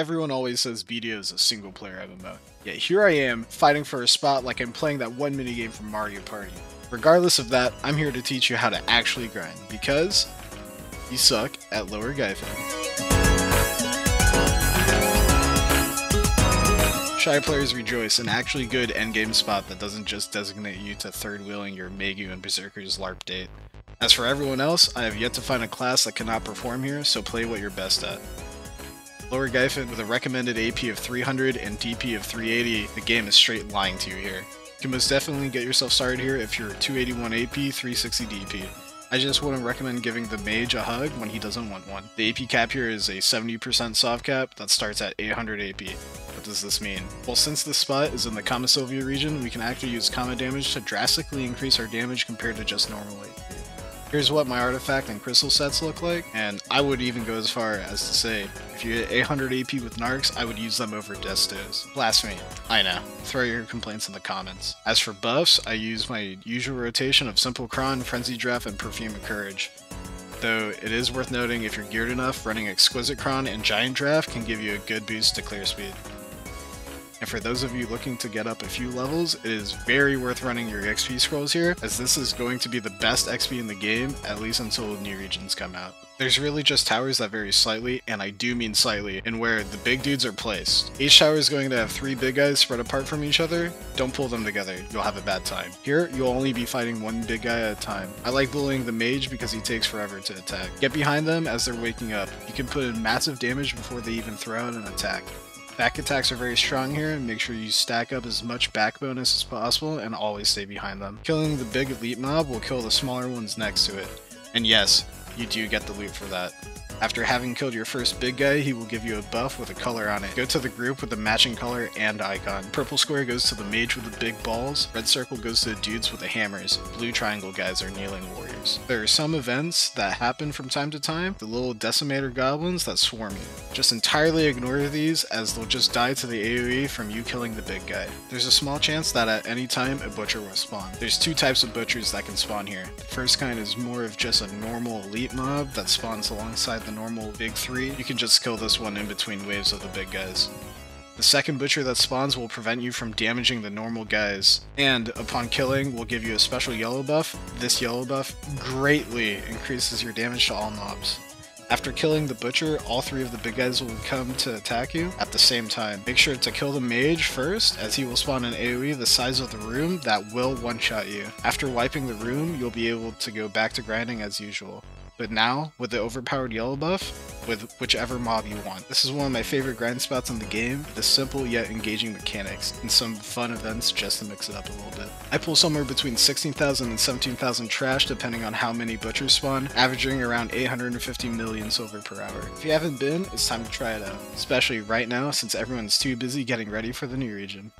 Everyone always says BDO is a single player MMO, yet here I am, fighting for a spot like I'm playing that one minigame from Mario Party. Regardless of that, I'm here to teach you how to actually grind, because you suck at lower Gyfin. Shy players rejoice, an actually good endgame spot that doesn't just designate you to third wheeling your Megu and Berserker's LARP date. As for everyone else, I have yet to find a class that cannot perform here, so play what you're best at. Lower Gyfin with a recommended AP of 300 and DP of 380, the game is straight lying to you here. You can most definitely get yourself started here if you're 281 AP, 360 DP. I just wouldn't recommend giving the mage a hug when he doesn't want one. The AP cap here is a 70% soft cap that starts at 800 AP. What does this mean? Well, since this spot is in the Kama Sylvia region, we can actually use Kama damage to drastically increase our damage compared to just normal AP. Here's what my artifact and crystal sets look like, and I would even go as far as to say, if you hit 800 AP with Narcs, I would use them over Destos. Blasphemy. I know. Throw your complaints in the comments. As for buffs, I use my usual rotation of Simple Cron, Frenzy Draft, and Perfume of Courage. Though it is worth noting, if you're geared enough, running Exquisite Cron and Giant Draft can give you a good boost to clear speed. And for those of you looking to get up a few levels, it is very worth running your XP scrolls here, as this is going to be the best XP in the game, at least until new regions come out. There's really just towers that vary slightly, and I do mean slightly, in where the big dudes are placed. Each tower is going to have 3 big guys spread apart from each other. Don't pull them together, you'll have a bad time. Here, you'll only be fighting one big guy at a time. I like bullying the mage because he takes forever to attack. Get behind them as they're waking up. You can put in massive damage before they even throw out an attack. Back attacks are very strong here, and make sure you stack up as much back bonus as possible and always stay behind them. Killing the big elite mob will kill the smaller ones next to it. And yes, you do get the loot for that. After having killed your first big guy, he will give you a buff with a color on it. Go to the group with the matching color and icon. Purple square goes to the mage with the big balls, red circle goes to the dudes with the hammers, blue triangle guys are kneeling warriors. There are some events that happen from time to time, the little decimator goblins that swarm you. Just entirely ignore these, as they'll just die to the AoE from you killing the big guy. There's a small chance that at any time a butcher will spawn. There's 2 types of butchers that can spawn here. The first kind is more of just a normal elite mob that spawns alongside the normal big 3. You can just kill this one in between waves of the big guys. The second butcher that spawns will prevent you from damaging the normal guys, and upon killing will give you a special yellow buff. This yellow buff greatly increases your damage to all mobs. After killing the butcher, all 3 of the big guys will come to attack you at the same time. Make sure to kill the mage first, as he will spawn an AoE the size of the room that will one-shot you. After wiping the room, you'll be able to go back to grinding as usual. But now, with the overpowered yellow buff, with whichever mob you want. This is one of my favorite grind spots in the game, the simple yet engaging mechanics, and some fun events just to mix it up a little bit. I pull somewhere between 16,000 and 17,000 trash depending on how many butchers spawn, averaging around 850 million silver per hour. If you haven't been, it's time to try it out, especially right now since everyone's too busy getting ready for the new region.